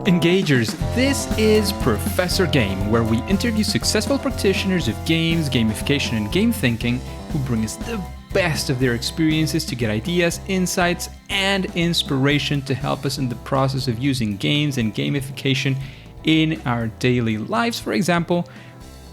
Engagers, this is Professor Game, where we interview successful practitioners of games, gamification, and game thinking who bring us the best of their experiences to get ideas, insights, and inspiration to help us in the process of using games and gamification in our daily lives, for example,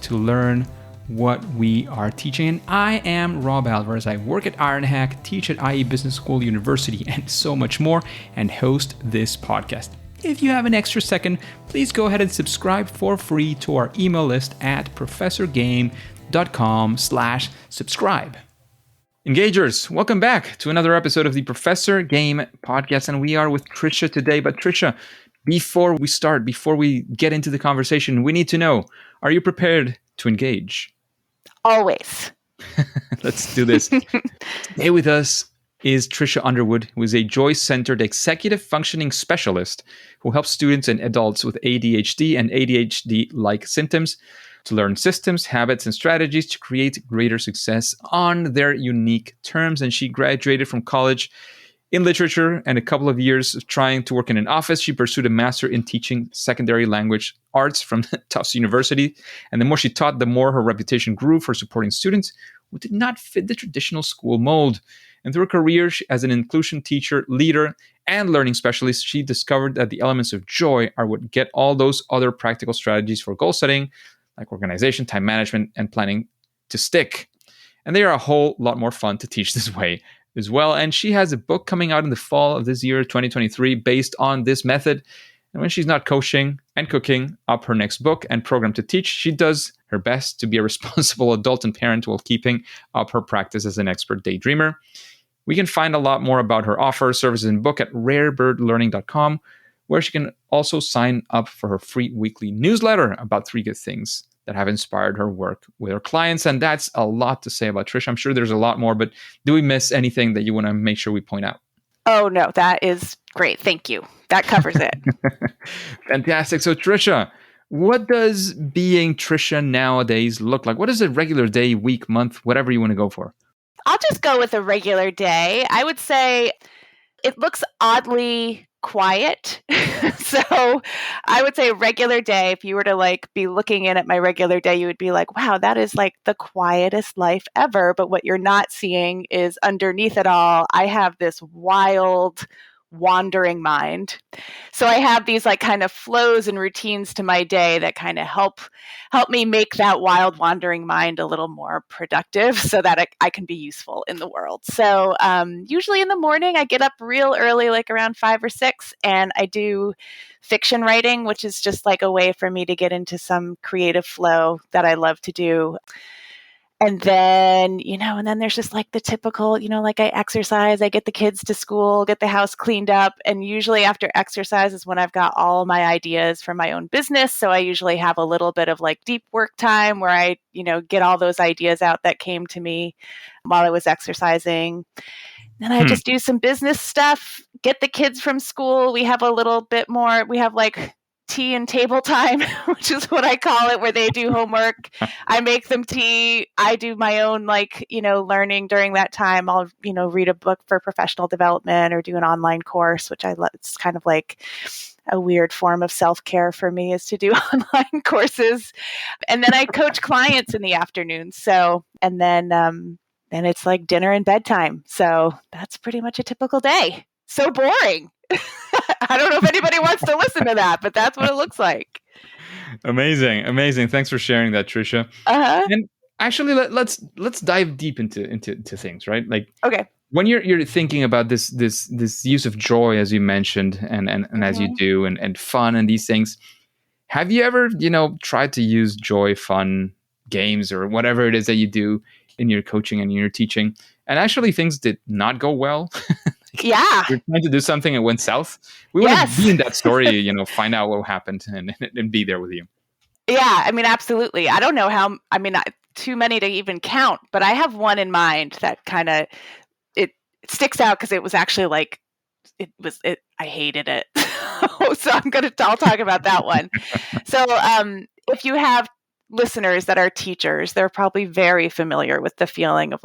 to learn what we are teaching. And I am Rob Alvarez. I work at Ironhack, teach at IE Business School University, and so much more, and host this podcast. If you have an extra second, please go ahead and subscribe for free to our email list at professorgame.com/subscribe. Engagers, welcome back to another episode of the Professor Game podcast, and we are with Tricia today. But Tricia, before we get into the conversation, we need to know, are you prepared to engage? Always. Let's do this. Today with us is Tricia Underwood, who is a joy-centered executive functioning specialist who helps students and adults with ADHD and ADHD-like symptoms to learn systems, habits, and strategies to create greater success on their unique terms. And she graduated from college in literature, and a couple of years of trying to work in an office, she pursued a master in teaching secondary language arts from Tufts University. And the more she taught, the more her reputation grew for supporting students who did not fit the traditional school mold. And through her career as an inclusion teacher, leader, and learning specialist, she discovered that the elements of joy are what get all those other practical strategies for goal setting, like organization, time management, and planning, to stick. And they are a whole lot more fun to teach this way as well. And she has a book coming out in the fall of this year, 2023, based on this method. And when she's not coaching and cooking up her next book and program to teach, she does her best to be a responsible adult and parent while keeping up her practice as an expert daydreamer. We can find a lot more about her offer, services, and book at rarebirdlearning.com, where she can also sign up for her free weekly newsletter about 3 good things that have inspired her work with her clients. And that's a lot to say about Tricia. I'm sure there's a lot more, but do we miss anything that you want to make sure we point out? Oh, no, that is great. Thank you. That covers it. Fantastic. So Tricia, what does being Tricia nowadays look like? What is a regular day, week, month, whatever you want to go for? I'll just go with a regular day. I would say it looks oddly quiet. So I would say a regular day, if you were to be looking in at my regular day, you would be like, wow, that is like the quietest life ever. But what you're not seeing is underneath it all, I have this wild, wandering mind. So I have these kind of flows and routines to my day that kind of help me make that wild wandering mind a little more productive so that I can be useful in the world. So usually in the morning, I get up real early, like around 5 or 6, and I do fiction writing, which is just like a way for me to get into some creative flow that I love to do. And then, and then there's just the typical, I exercise, I get the kids to school, get the house cleaned up. And usually after exercise is when I've got all my ideas for my own business. So I usually have a little bit of deep work time where I, get all those ideas out that came to me while I was exercising. Then I just do some business stuff, get the kids from school. We have a little bit more, we have tea and table time, which is what I call it, where they do homework. I make them tea. I do my own, learning during that time. I'll, read a book for professional development or do an online course, which I love. It's kind of like a weird form of self-care for me, is to do online courses. And then I coach clients in the afternoon. So, and then it's dinner and bedtime. So that's pretty much a typical day. So boring. I don't know if anybody wants to listen to that, but that's what it looks like. Amazing. Thanks for sharing that, Tricia. And actually, let's dive deep into things, right? Okay. When you're thinking about this use of joy, as you mentioned, and as you do, and fun and these things, have you ever tried to use joy, fun, games, or whatever it is that you do in your coaching and in your teaching, and actually things did not go well? Yeah. You're trying to do something and went south. We want to be in that story, find out what happened and be there with you. Yeah, absolutely. I don't know how, too many to even count, but I have one in mind that kind of, it sticks out because it was actually I hated it. So I'll talk about that one. So if you have listeners that are teachers, they're probably very familiar with the feeling of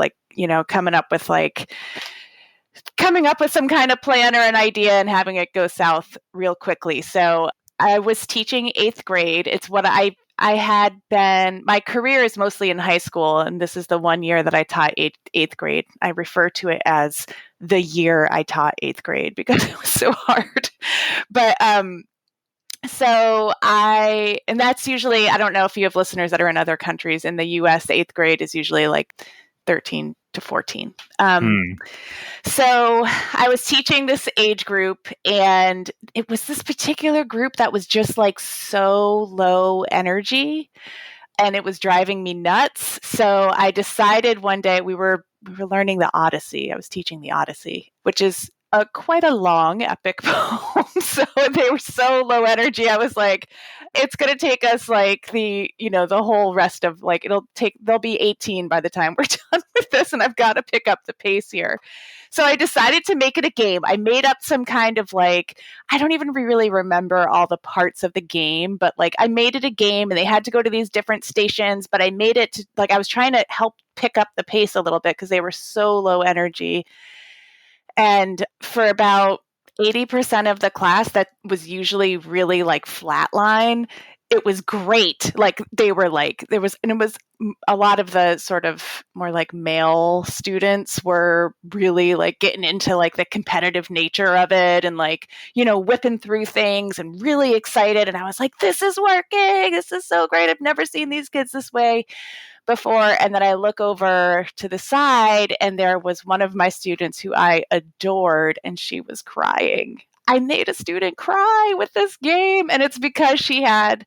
coming up with some kind of plan or an idea and having it go south real quickly. So I was teaching 8th grade. It's what I had been, my career is mostly in high school, and this is the one year that I taught eighth grade. I refer to it as the year I taught 8th grade because it was so hard. But and that's usually, I don't know if you have listeners that are in other countries. In the US, 8th grade is usually like 13 to 14. So I was teaching this age group, and it was this particular group that was just like so low energy, and it was driving me nuts. So I decided one day we were learning the Odyssey. I was teaching the Odyssey, which is quite a long epic poem. So they were so low energy. I was like, it's going to take us like the whole rest of like, they'll be 18 by the time we're done with this. And I've got to pick up the pace here. So I decided to make it a game. I made up some kind of like, I don't even really remember all the parts of the game, but like I made it a game and they had to go to these different stations, but I made it to like, I was trying to help pick up the pace a little bit because they were so low energy. And for about 80% of the class that was usually really like flatline, it was great. Like they were like, it was a lot of the sort of more like male students were really like getting into like the competitive nature of it and like, whipping through things and really excited. And I was like, this is working. This is so great. I've never seen these kids this way before. And then I look over to the side and there was one of my students who I adored and she was crying. I made a student cry with this game, and it's because she had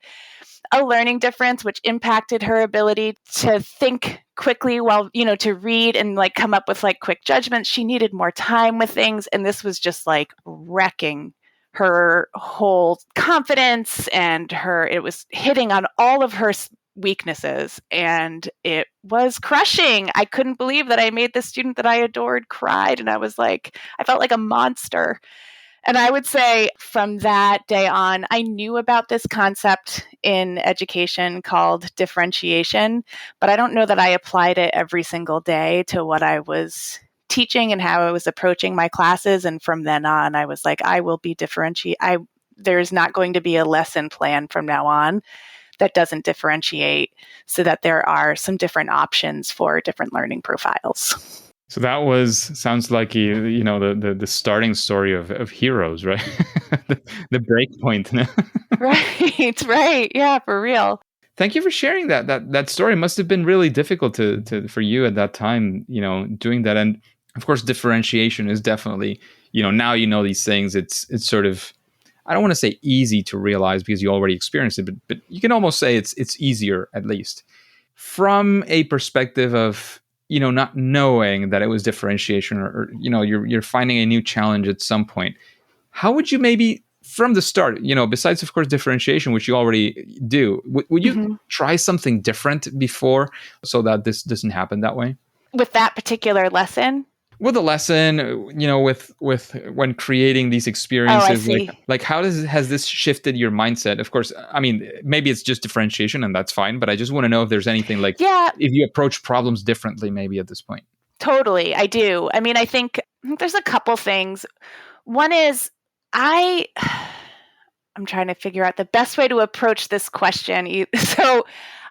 a learning difference which impacted her ability to think quickly while, to read and like come up with like quick judgments. She needed more time with things, and this was just like wrecking her whole confidence, and it was hitting on all of her weaknesses, and it was crushing. I couldn't believe that I made the student that I adored cried, and I felt like a monster. And I would say from that day on, I knew about this concept in education called differentiation, but I don't know that I applied it every single day to what I was teaching and how I was approaching my classes. And from then on, I was like, I will be there's not going to be a lesson plan from now on that doesn't differentiate, so that there are some different options for different learning profiles. So that sounds like the starting story of Heroes, right? the break point. Right. Yeah, for real. Thank you for sharing that story. It must have been really difficult for you at that time, doing that. And of course, differentiation is definitely, now these things. It's sort of, I don't want to say easy to realize because you already experienced it, but you can almost say it's easier, at least from a perspective of, not knowing that it was differentiation, or you're finding a new challenge at some point. How would you maybe from the start, besides of course differentiation, which you already do, would you try something different before so that this doesn't happen that way? With that particular lesson? With a lesson, with when creating these experiences, like how has this shifted your mindset? Of course, I mean, maybe it's just differentiation and that's fine, but I just want to know if there's anything like, if you approach problems differently, maybe at this point. Totally, I do. I mean, I think there's a couple things. One is I'm trying to figure out the best way to approach this question. So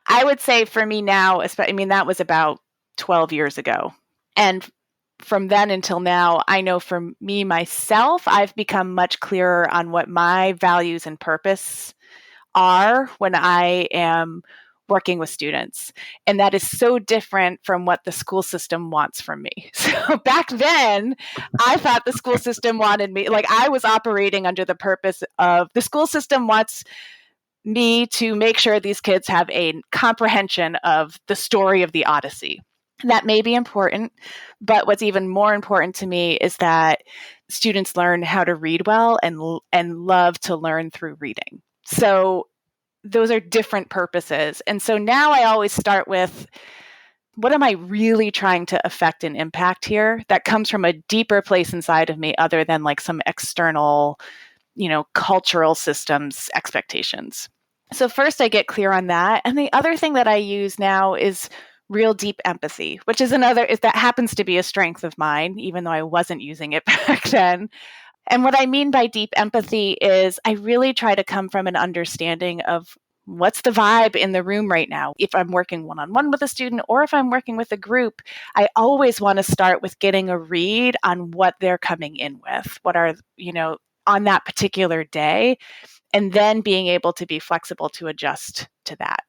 I would say for me now, that was about 12 years ago. And from then until now, I know for me, myself, I've become much clearer on what my values and purpose are when I am working with students. And that is so different from what the school system wants from me. So back then, I thought the school system wanted me, like I was operating under the purpose of the school system wants me to make sure these kids have a comprehension of the story of the Odyssey. That may be important, but what's even more important to me is that students learn how to read well and love to learn through reading. So those are different purposes. And so now I always start with, what am I really trying to affect and impact here that comes from a deeper place inside of me other than like some external, cultural systems expectations. So first I get clear on that. And the other thing that I use now is real deep empathy, which is that happens to be a strength of mine, even though I wasn't using it back then. And what I mean by deep empathy is I really try to come from an understanding of what's the vibe in the room right now. If I'm working one-on-one with a student or if I'm working with a group, I always want to start with getting a read on what they're coming in with, what are, on that particular day, and then being able to be flexible to adjust to that.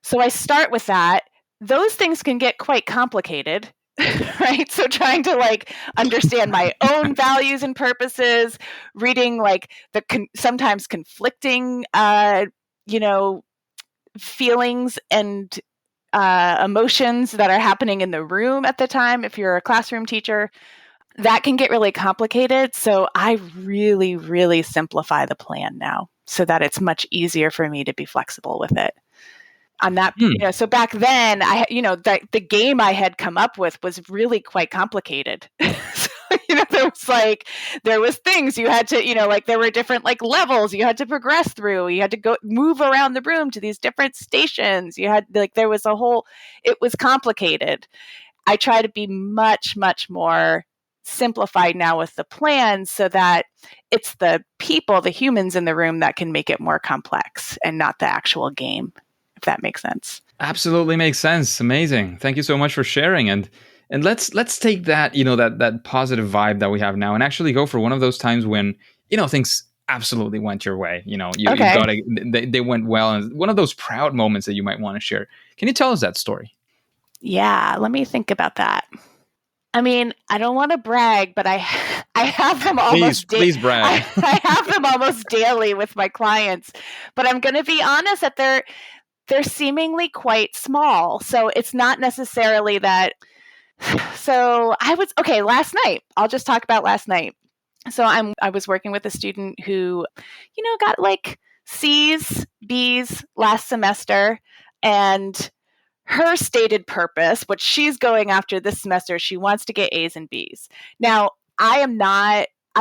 So I start with that. Those things can get quite complicated. Right? So trying to understand my own values and purposes, reading the sometimes conflicting, feelings and emotions that are happening in the room at the time. If you're a classroom teacher, that can get really complicated. So I really, really simplify the plan now so that it's much easier for me to be flexible with it. On that, so back then, the game I had come up with was really quite complicated. So, there was things you had to, there were different levels you had to progress through. You had to move around the room to these different stations. You had there was it was complicated. I try to be much, much more simplified now with the plan so that it's the people, the humans in the room that can make it more complex and not the actual game. If that makes sense. Absolutely makes sense. Amazing. Thank you so much for sharing. And let's take that, that positive vibe that we have now and actually go for one of those times when, things absolutely went your way. You got they went well. And one of those proud moments that you might want to share. Can you tell us that story? Yeah, let me think about that. I mean, I don't want to brag, but I have them almost Please brag. I have them almost daily with my clients. But I'm going to be honest that they're seemingly quite small. So it's not necessarily that. So last night, I'll just talk about last night. So I was working with a student who, got C's, B's last semester, and her stated purpose, what she's going after this semester, she wants to get A's and B's. Now, I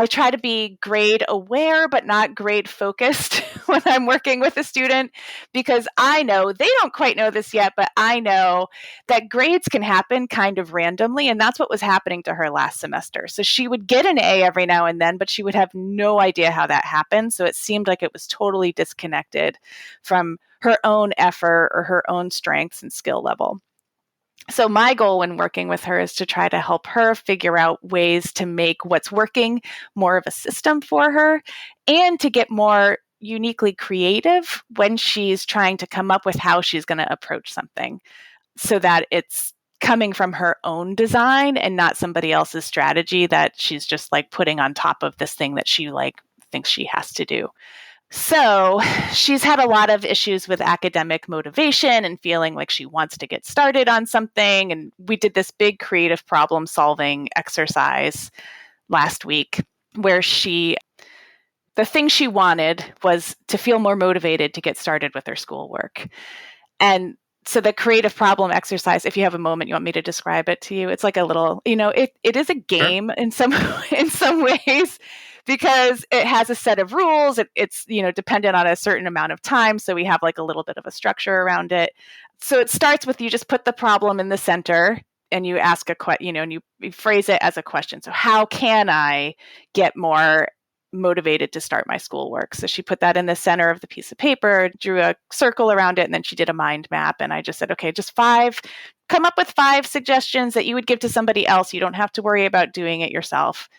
try to be grade aware, but not grade focused when I'm working with a student, because I know they don't quite know this yet, but I know that grades can happen kind of randomly. And that's what was happening to her last semester. So she would get an A every now and then, but she would have no idea how that happened. So it seemed like it was totally disconnected from her own effort or her own strengths and skill level. So my goal when working with her is to try to help her figure out ways to make what's working more of a system for her and to get more uniquely creative when she's trying to come up with how she's going to approach something so that it's coming from her own design and not somebody else's strategy that she's just putting on top of this thing that she thinks she has to do. So she's had a lot of issues with academic motivation and feeling like she wants to get started on something. And we did this big creative problem solving exercise last week where the thing she wanted was to feel more motivated to get started with her schoolwork. And so the creative problem exercise, if you have a moment, you want me to describe it to you? It's like a little, it is a game in some ways, because it has a set of rules. It's dependent on a certain amount of time. So we have a little bit of a structure around it. So it starts with you just put the problem in the center and you ask a question, and you phrase it as a question. So how can I get more motivated to start my schoolwork? So she put that in the center of the piece of paper, drew a circle around it, and then she did a mind map. And I just said, okay, come up with 5 suggestions that you would give to somebody else. You don't have to worry about doing it yourself.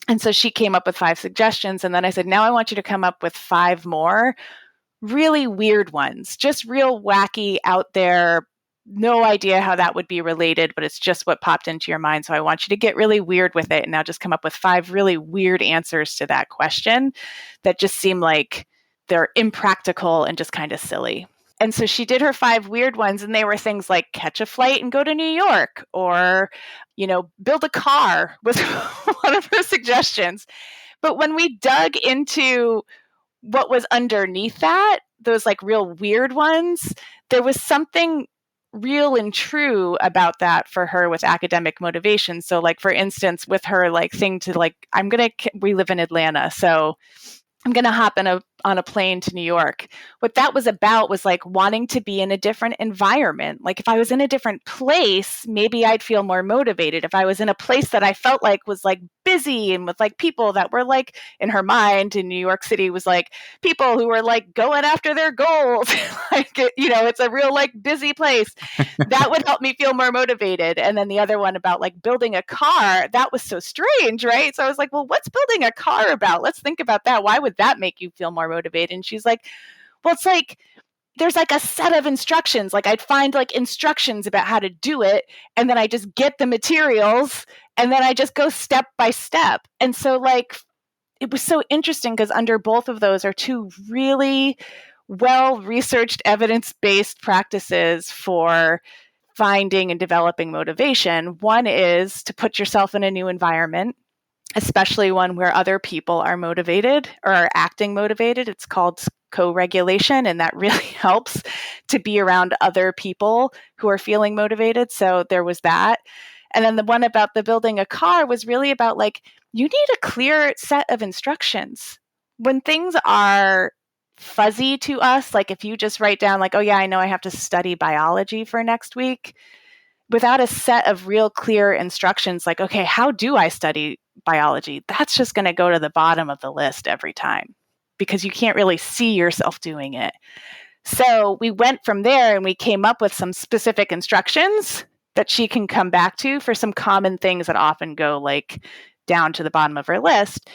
And so she came up with 5 suggestions. And then I said, now I want you to come up with 5 more really weird ones, just real wacky out there. No idea how that would be related, but it's just what popped into your mind. So I want you to get really weird with it and now just come up with 5 really weird answers to that question that just seem like they're impractical and just kind of silly. And so she did her 5 weird ones, and they were things like catch a flight and go to New York, or, build a car was one of her suggestions. But when we dug into what was underneath that, those real weird ones, there was something real and true about that for her with academic motivation. So for instance, with her thing to we live in Atlanta, so I'm going to hop on a plane to New York. What that was about was wanting to be in a different environment. If I was in a different place, maybe I'd feel more motivated. If I was in a place that I felt was busy and with like people that were like, in her mind in New York City, was like people who were like going after their goals. Like, it's a real like busy place. That would help me feel more motivated. And then the other one about like building a car, that was so strange, right? So I was like, well, what's building a car about? Let's think about that. Why would that make you feel more motivated? And she's like, well, it's like there's like a set of instructions. Like I'd find like instructions about how to do it, and then I just get the materials, and then I just go step by step. And so like it was so interesting because under both of those are two really well-researched, evidence-based practices for finding and developing motivation. One is to put yourself in a new environment, especially one where other people are motivated or are acting motivated. It's called co-regulation, and that really helps to be around other people who are feeling motivated. So there was that. And then the one about the building a car was really about like, you need a clear set of instructions. When things are fuzzy to us, like if you just write down like, oh yeah, I know I have to study biology for next week, without a set of real clear instructions, like, okay, how do I study biology? That's just going to go to the bottom of the list every time because you can't really see yourself doing it. So we went from there and we came up with some specific instructions that she can come back to for some common things that often go like down to the bottom of her list.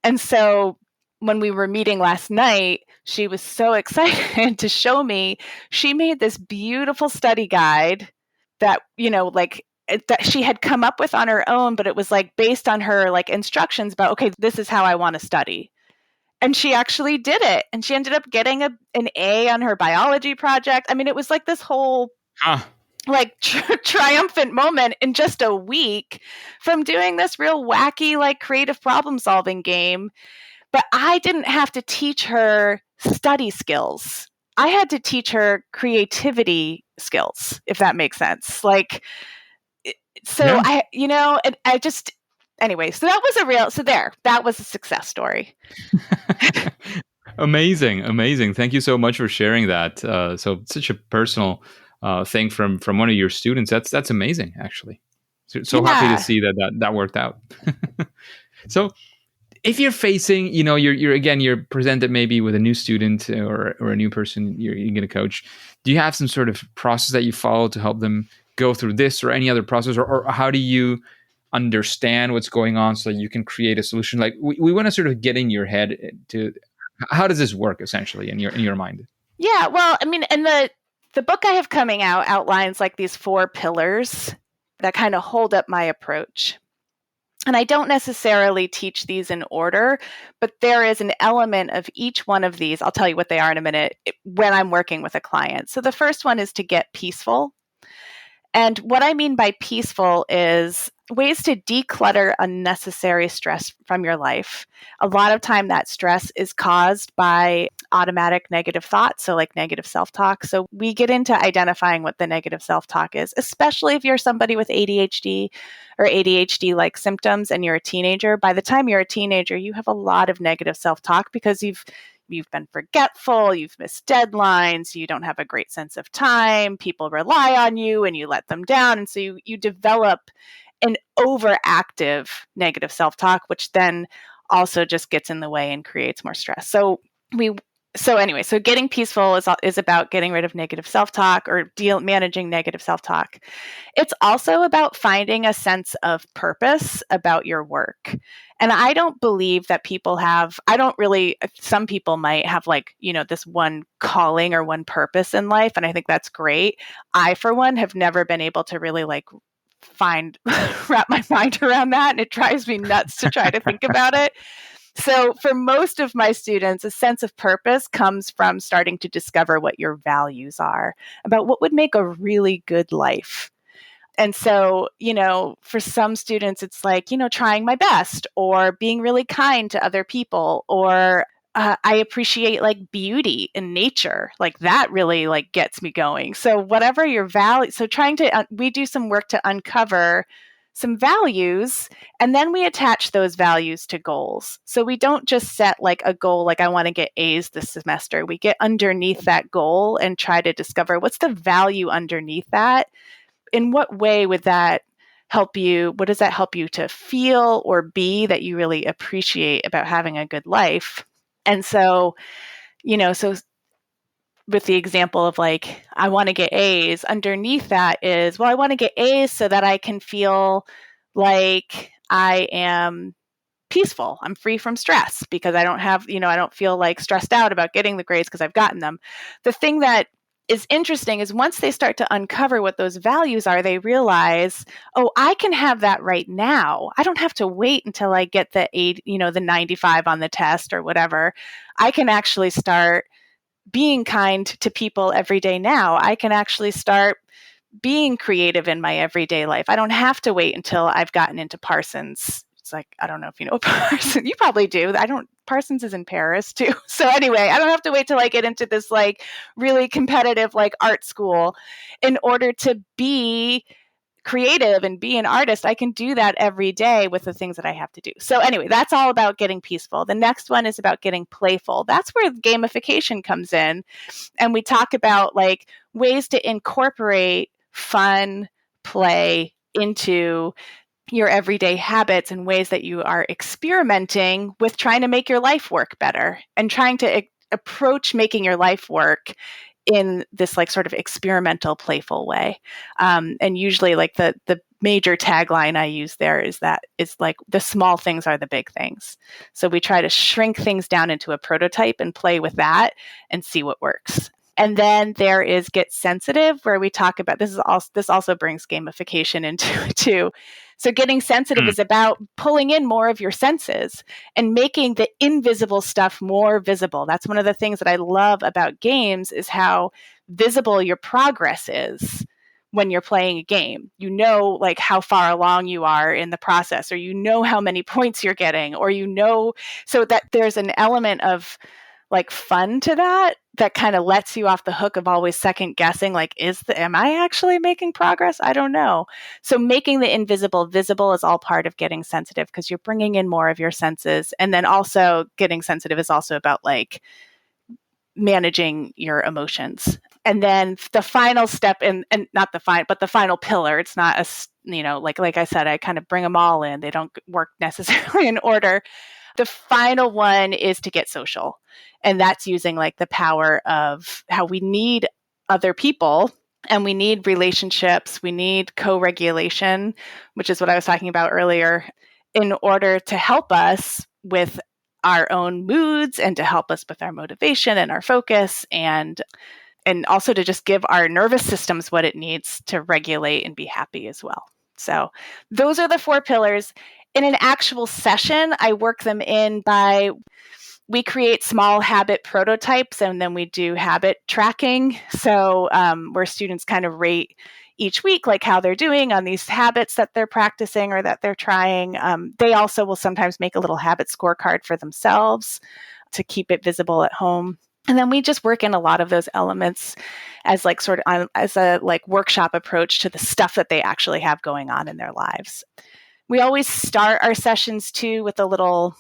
And so when we were meeting last night, she was so excited to show me. She made this beautiful study guide that, that she had come up with on her own, but it was like based on her like instructions about, okay, this is how I want to study. And she actually did it. And she ended up getting an A on her biology project. I mean, it was like this whole triumphant moment in just a week from doing this real wacky, like creative problem solving game. But I didn't have to teach her study skills. I had to teach her creativity skills, if that makes sense. Like, so yeah. Anyway, so that was that was a success story. Amazing. Thank you so much for sharing that. So such a personal thing from one of your students. That's amazing, actually. So happy to see that worked out. So if you're facing, you're presented maybe with a new student or a new person you're going to coach, do you have some sort of process that you follow to help them go through this or any other process, or how do you understand what's going on so that you can create a solution? Like we want to sort of get in your head to how does this work essentially in your mind? Yeah, well, I mean, and the book I have coming out outlines like these 4 pillars that kind of hold up my approach. And I don't necessarily teach these in order, but there is an element of each one of these. I'll tell you what they are in a minute when I'm working with a client. So the first one is to get peaceful. And what I mean by peaceful is ways to declutter unnecessary stress from your life. A lot of time that stress is caused by automatic negative thoughts, so like negative self-talk. So we get into identifying what the negative self-talk is, especially if you're somebody with ADHD or ADHD-like symptoms and you're a teenager. By the time you're a teenager, you have a lot of negative self-talk because you've been forgetful, you've missed deadlines, you don't have a great sense of time, people rely on you and you let them down. And so you develop an overactive negative self-talk, which then also just gets in the way and creates more stress. So getting peaceful is about getting rid of negative self-talk or managing negative self-talk. It's also about finding a sense of purpose about your work. And I don't believe that some people might have like, this one calling or one purpose in life. And I think that's great. I, for one, have never been able to really like wrap my mind around that. And it drives me nuts to try to think about it. So for most of my students, a sense of purpose comes from starting to discover what your values are about what would make a really good life. And so, for some students, it's like, trying my best or being really kind to other people, or I appreciate like beauty in nature. Like that really like gets me going. So whatever your value, so we do some work to uncover some values, and then we attach those values to goals. So we don't just set like a goal, like I want to get A's this semester. We get underneath that goal and try to discover what's the value underneath that. In what way would that help you? What does that help you to feel or be that you really appreciate about having a good life? And so, so with the example of like, I want to get A's, underneath that is, well, I want to get A's so that I can feel like I am peaceful. I'm free from stress because I don't have, I don't feel like stressed out about getting the grades because I've gotten them. The thing that is interesting is once they start to uncover what those values are, they realize, oh, I can have that right now. I don't have to wait until I get the the 95 on the test or whatever. I can actually start being kind to people every day now. I can actually start being creative in my everyday life. I don't have to wait until I've gotten into Parsons. It's like, I don't know if you know Parsons. You probably do. Parsons is in Paris too. So anyway, I don't have to wait till I get into this like really competitive like art school in order to be creative and be an artist. I can do that every day with the things that I have to do. So anyway, that's all about getting peaceful. The next one is about getting playful. That's where gamification comes in. And we talk about like ways to incorporate fun, play into your everyday habits and ways that you are experimenting with trying to make your life work better and trying to approach making your life work in this like sort of experimental, playful way. And usually like the major tagline I use there is like the small things are the big things. So we try to shrink things down into a prototype and play with that and see what works. And then there is Get Sensitive, where we talk about this also brings gamification into it too. So getting sensitive is about pulling in more of your senses and making the invisible stuff more visible. That's one of the things that I love about games is how visible your progress is when you're playing a game. You know, like how far along you are in the process, or you know how many points you're getting, or so that there's an element of like fun to that kind of lets you off the hook of always second guessing, like, am I actually making progress? I don't know. So making the invisible visible is all part of getting sensitive because you're bringing in more of your senses. And then also getting sensitive is also about like managing your emotions. And then the final step and not the final, but the final pillar, it's not like I said, I kind of bring them all in. They don't work necessarily in order. The final one is to get social. And that's using like the power of how we need other people and we need relationships. We need co-regulation, which is what I was talking about earlier, in order to help us with our own moods and to help us with our motivation and our focus and also to just give our nervous systems what it needs to regulate and be happy as well. So those are the 4 pillars. In an actual session, I work them in we create small habit prototypes and then we do habit tracking. So where students kind of rate each week, like how they're doing on these habits that they're practicing or that they're trying. They also will sometimes make a little habit scorecard for themselves to keep it visible at home. And then we just work in a lot of those elements as like sort of as a like workshop approach to the stuff that they actually have going on in their lives. We always start our sessions too with a little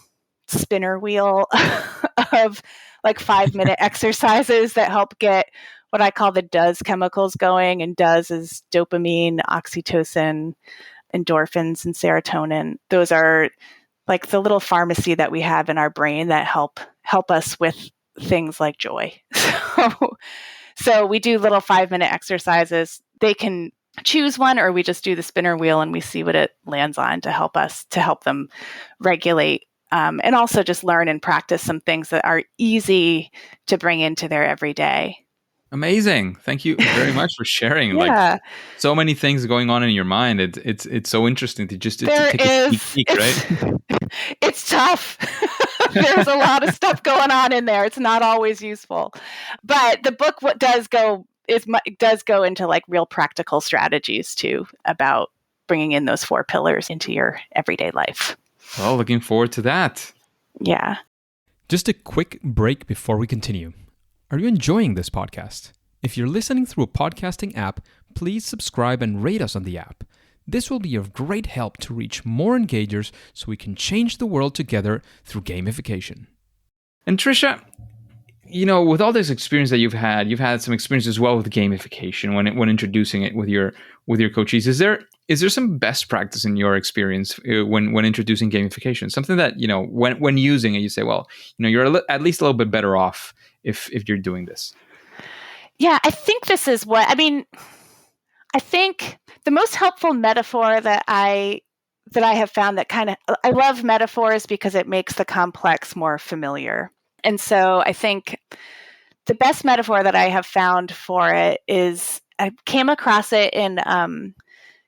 spinner wheel of like 5-minute exercises that help get what I call the does chemicals going. And does is dopamine, oxytocin, endorphins, and serotonin. Those are like the little pharmacy that we have in our brain that help us with things like joy. So we do little 5-minute exercises. They can choose one, or we just do the spinner wheel and we see what it lands on to help them regulate. And also just learn and practice some things that are easy to bring into their everyday. Amazing. Thank you very much for sharing. Yeah. Like so many things going on in your mind. It's so interesting to just to take a sneak peek, right? It's tough. There's a lot of stuff going on in there. It's not always useful. But the book does go into like real practical strategies too about bringing in those 4 pillars into your everyday life. Well, looking forward to that. Yeah. Just a quick break before we continue. Are you enjoying this podcast? If you're listening through a podcasting app, please subscribe and rate us on the app. This will be of great help to reach more engagers so we can change the world together through gamification. And Tricia, with all this experience that you've had some experience as well with gamification when introducing it with your coaches. Is there Is there some best practice in your experience when introducing gamification? Something that, when using it, you say, well, you're at least a little bit better off if you're doing this. Yeah, I think this is I think the most helpful metaphor that I have found I love metaphors because it makes the complex more familiar. And so I think the best metaphor that I have found for it is, I came across it in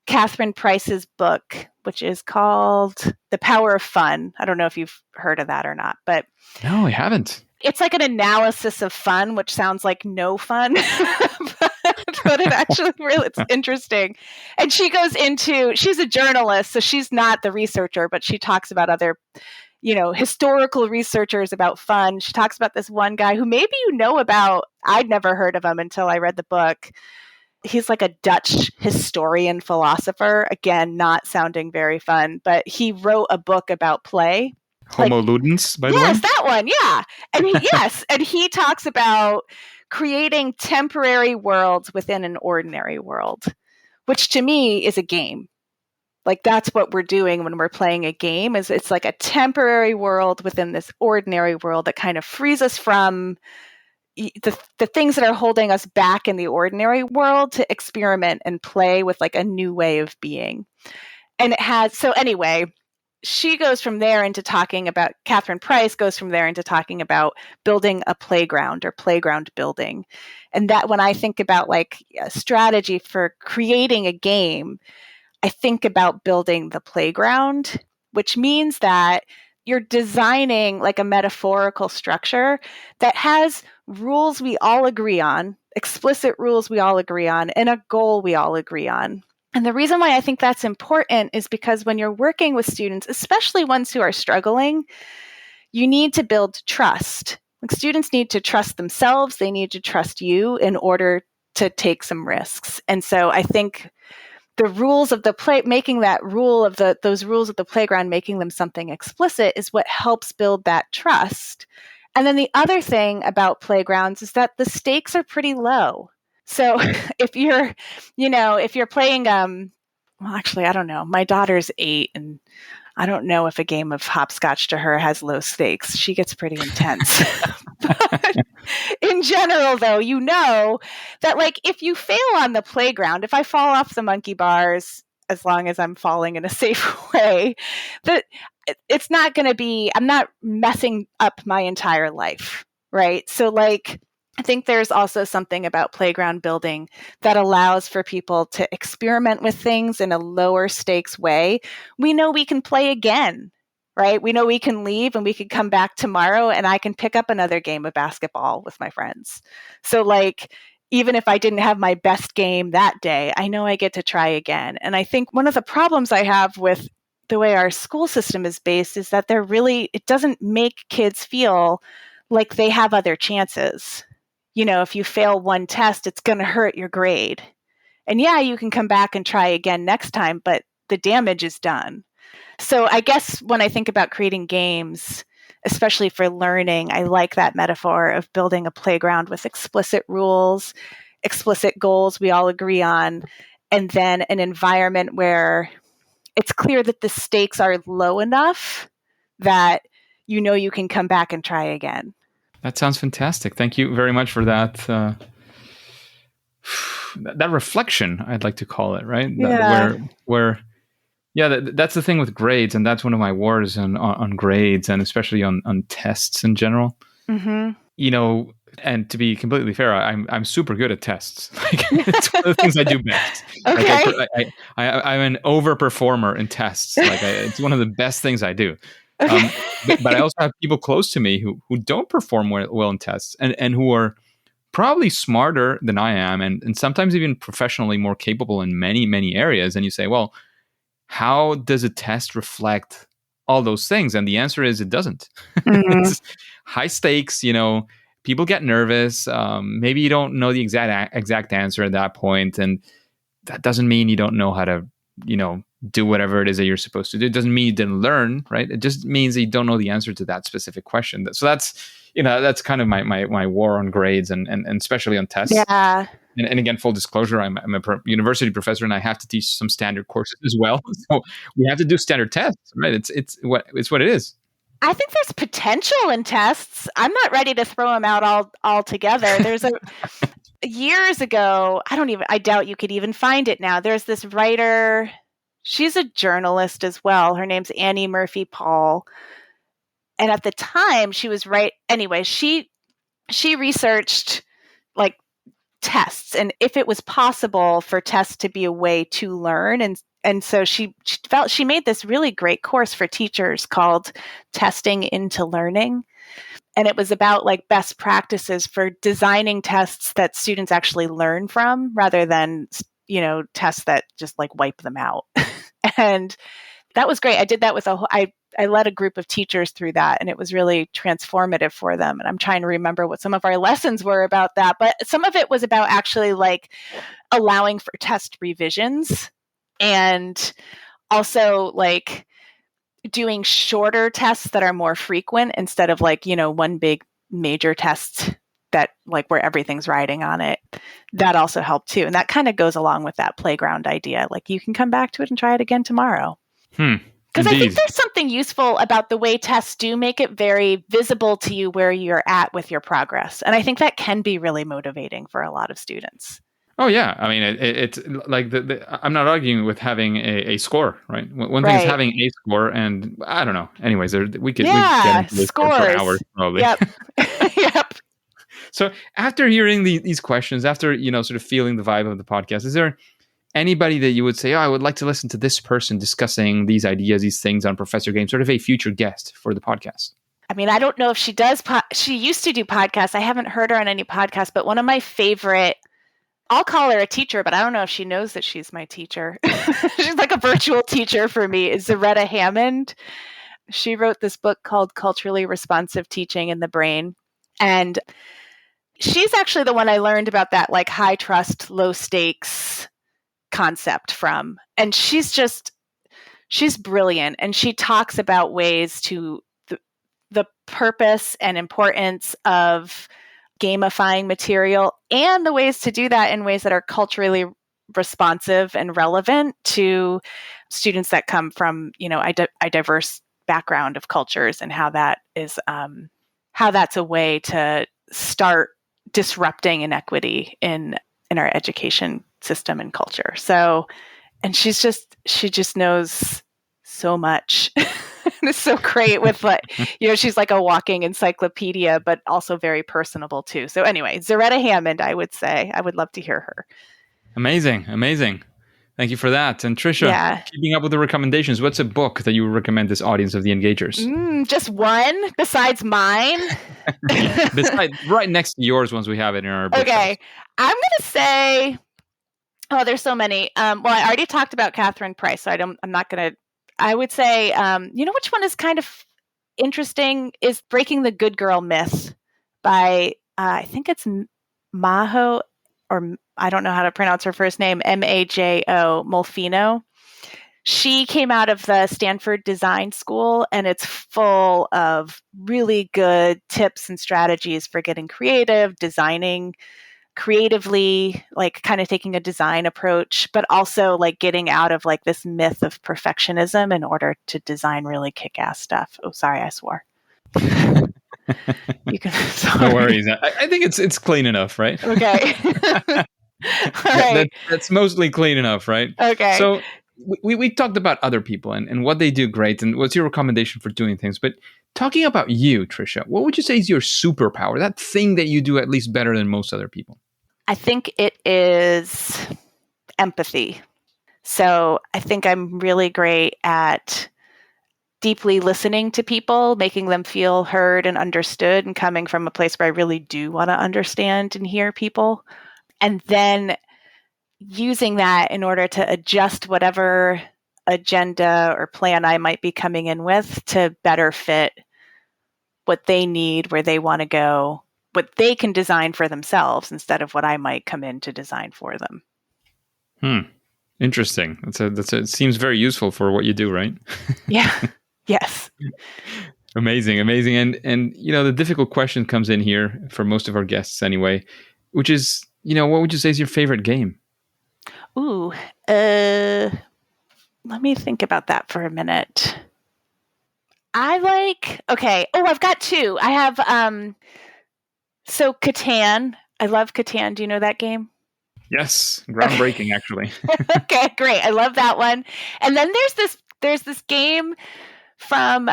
Catherine Price's book, which is called The Power of Fun. I don't know if you've heard of that or not, but no, I haven't. It's like an analysis of fun, which sounds like no fun, but it actually it's interesting. And she's a journalist, so she's not the researcher, but she talks about other, historical researchers about fun. She talks about this one guy who maybe about. I'd never heard of him until I read the book. He's like a Dutch historian philosopher, again, not sounding very fun, but he wrote a book about play. Homo ludens, by the way? Yes, that one, yeah. And he talks about creating temporary worlds within an ordinary world, which to me is a game. Like, that's what we're doing when we're playing a game, is it's like a temporary world within this ordinary world that kind of frees us from the things that are holding us back in the ordinary world to experiment and play with like a new way of being. And anyway, she goes from there into talking about, Catherine Price goes from there into talking about building a playground or playground building. And that, when I think about like a strategy for creating a game, I think about building the playground, which means that you're designing like a metaphorical structure that has rules we all agree on, explicit rules we all agree on, and a goal we all agree on. And the reason why I think that's important is because when you're working with students, especially ones who are struggling, you need to build trust. Like, students need to trust themselves. They need to trust you in order to take some risks. And so I think the rules of the play, making that rule of those rules of the playground, making them something explicit, is what helps build that trust. And then the other thing about playgrounds is that the stakes are pretty low. So if you're playing, well, actually, I don't know. My daughter's 8, and I don't know if a game of hopscotch to her has low stakes. She gets pretty intense. But in general, though, that like, if you fail on the playground, if I fall off the monkey bars, as long as I'm falling in a safe way, that it's not going to be, I'm not messing up my entire life, right? So like, I think there's also something about playground building that allows for people to experiment with things in a lower stakes way. We know we can play again, right? We know we can leave and we can come back tomorrow and I can pick up another game of basketball with my friends. So like, even if I didn't have my best game that day, I know I get to try again. And I think one of the problems I have with the way our school system is based is that it doesn't make kids feel like they have other chances. If you fail one test, it's going to hurt your grade. And yeah, you can come back and try again next time, but the damage is done. So I guess when I think about creating games, especially for learning, I like that metaphor of building a playground with explicit rules, explicit goals we all agree on, and then an environment where it's clear that the stakes are low enough that you can come back and try again. That sounds fantastic. Thank you very much for that. That reflection, I'd like to call it, right? Yeah. That's the thing with grades, and that's one of my wars on grades, and especially on tests in general. Mm-hmm. And to be completely fair, I'm super good at tests. Like, it's one of the things I do best. Okay. Like I'm an overperformer in tests. Like, it's one of the best things I do. But I also have people close to me who don't perform well in tests and who are probably smarter than I am and sometimes even professionally more capable in many, many areas. And you say, well, how does a test reflect all those things? And the answer is it doesn't. Mm-hmm. It's high stakes, people get nervous. Maybe you don't know the exact answer at that point. And that doesn't mean you don't know how to, do whatever it is that you're supposed to do. It doesn't mean you didn't learn, right? It just means that you don't know the answer to that specific question. So that's kind of my war on grades and especially on tests. Yeah. And again, full disclosure, I'm a university professor and I have to teach some standard courses as well. So we have to do standard tests, right? It's what it is. I think there's potential in tests. I'm not ready to throw them out altogether. There's years ago, I doubt you could even find it now. There's this writer, she's a journalist as well. Her name's Annie Murphy Paul. And at the time she was she researched like tests and if it was possible for tests to be a way to learn. And so she felt she made this really great course for teachers called Testing into Learning. And it was about like best practices for designing tests that students actually learn from rather than, tests that just like wipe them out. And that was great. I did that with I led a group of teachers through that, and it was really transformative for them. And I'm trying to remember what some of our lessons were about that, but some of it was about actually like allowing for test revisions and also like doing shorter tests that are more frequent instead of like, one big major test that like where everything's riding on it. That also helped too. And that kind of goes along with that playground idea. Like you can come back to it and try it again tomorrow. Because I think there's something useful about the way tests do make it very visible to you where you're at with your progress. And I think that can be really motivating for a lot of students. Oh, yeah. I mean, it's like I'm not arguing with having a score, right? One thing is having a score, and I don't know. Anyways, we could get into this for hours probably. Yep. Yep. So after hearing these questions, after, sort of feeling the vibe of the podcast, is there anybody that you would say, I would like to listen to this person discussing these ideas, these things on Professor Game, sort of a future guest for the podcast? I mean, I don't know if she does. She used to do podcasts. I haven't heard her on any podcast, but one of my favorite, I'll call her a teacher, but I don't know if she knows that she's my teacher. She's like a virtual teacher for me, is Zaretta Hammond. She wrote this book called Culturally Responsive Teaching in the Brain. And she's actually the one I learned about that like high trust, low stakes concept from. And she's brilliant. And she talks about ways to the purpose and importance of gamifying material and the ways to do that in ways that are culturally responsive and relevant to students that come from, a diverse background of cultures, and how that is, how that's a way to start disrupting inequity in our education system and culture. So, and she just knows so much. It's so great with she's like a walking encyclopedia, but also very personable too. So anyway, Zaretta Hammond, I would say, I would love to hear her. Amazing. Thank you for that. And Tricia, keeping up with the recommendations, what's a book that you would recommend this audience of the Engagers? Just one besides mine? Right next to yours once we have it in our book. Okay. I'm going to say, there's so many. Well, I already talked about Catherine Price, so I'm not going to, I would say, which one is kind of interesting is Breaking the Good Girl Myth by, I think it's Majo, or I don't know how to pronounce her first name, Majo Molfino. She came out of the Stanford Design School, and it's full of really good tips and strategies for getting creative, designing creatively, like kind of taking a design approach, but also like getting out of like this myth of perfectionism in order to design really kick-ass stuff. Oh, sorry, I swore. You can. No worries. I think it's clean enough, right? Okay. All right. That's mostly clean enough, right? Okay. So we talked about other people and what they do great and what's your recommendation for doing things. But talking about you, Tricia, what would you say is your superpower? That thing that you do at least better than most other people? I think it is empathy. So I think I'm really great at deeply listening to people, making them feel heard and understood, and coming from a place where I really do want to understand and hear people. And then using that in order to adjust whatever agenda or plan I might be coming in with to better fit what they need, where they want to go, what they can design for themselves instead of what I might come in to design for them. Interesting. It seems very useful for what you do, right? Yeah. Yes. Amazing. And the difficult question comes in here for most of our guests anyway, which is what would you say is your favorite game? Ooh, let me think about that for a minute. I've got two. I have, Catan. I love Catan. Do you know that game? Yes, groundbreaking, actually. Okay, great. I love that one. And then there's this game from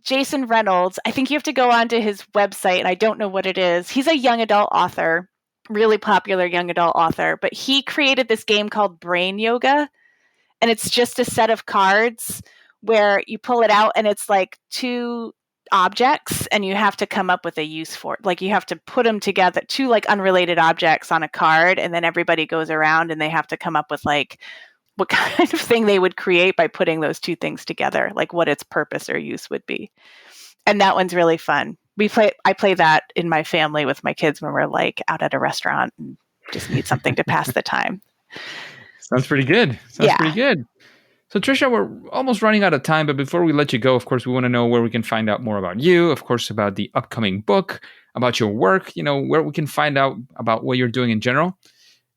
Jason Reynolds. I think you have to go onto his website, and I don't know what it is. He's a young adult author, really popular young adult author, but he created this game called Brain Yoga, and it's just a set of cards where you pull it out, and it's like two objects, and you have to come up with a use for it. Like you have to put them together, two like unrelated objects on a card, and then everybody goes around and they have to come up with like what kind of thing they would create by putting those two things together, like what its purpose or use would be. And that one's really fun. I play that in my family with my kids when we're like out at a restaurant and just need something to pass the time. Sounds pretty good. Pretty good. So Tricia, we're almost running out of time, but before we let you go, of course, we want to know where we can find out more about you, of course, about the upcoming book, about your work, where we can find out about what you're doing in general,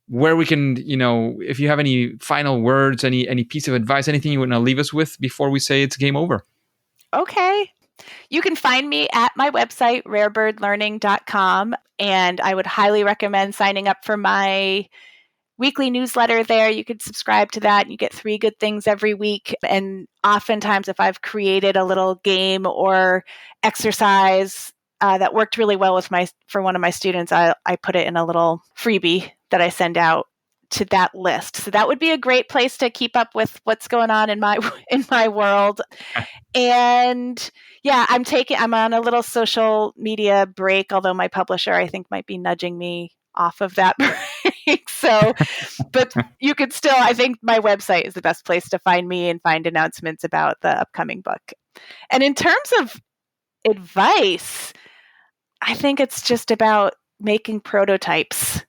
where we can, if you have any final words, any piece of advice, anything you want to leave us with before we say it's game over. Okay. You can find me at my website, rarebirdlearning.com, and I would highly recommend signing up for my weekly newsletter there. You could subscribe to that. You get 3 good things every week. And oftentimes, if I've created a little game or exercise that worked really well for one of my students, I put it in a little freebie that I send out to that list. So that would be a great place to keep up with what's going on in my world. And yeah, I'm on a little social media break, although my publisher, I think, might be nudging me off of that break. So, but you could still, I think my website is the best place to find me and find announcements about the upcoming book. And in terms of advice, I think it's just about making prototypes.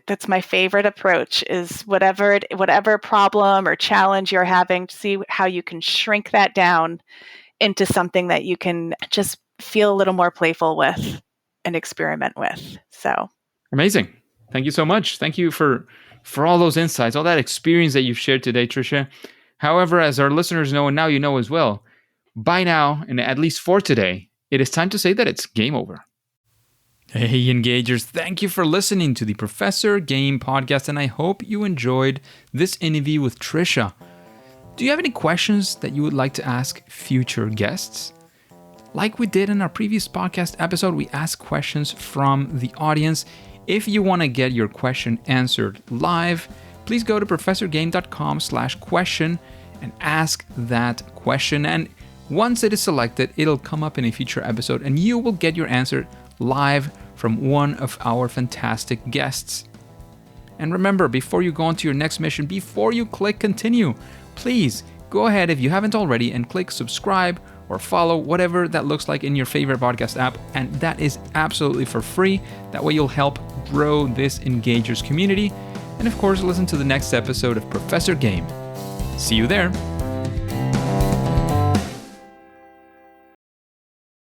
That's my favorite approach, is whatever problem or challenge you're having, to see how you can shrink that down into something that you can just feel a little more playful with and experiment with. So amazing. Thank you so much. Thank you for all those insights, all that experience that you've shared today, Tricia. However, as our listeners know, and now you know as well, by now, and at least for today, it is time to say that it's game over. Hey, Engagers, thank you for listening to the Professor Game Podcast, and I hope you enjoyed this interview with Tricia. Do you have any questions that you would like to ask future guests? Like we did in our previous podcast episode, we asked questions from the audience. If you want to get your question answered live, please go to professorgame.com/question and ask that question. And once it is selected, it'll come up in a future episode and you will get your answer live from one of our fantastic guests. And remember, before you go on to your next mission, before you click continue, please go ahead, if you haven't already, and click subscribe or follow, whatever that looks like in your favorite podcast app. And that is absolutely for free. That way you'll help grow this Engagers community. And of course, listen to the next episode of Professor Game. See you there.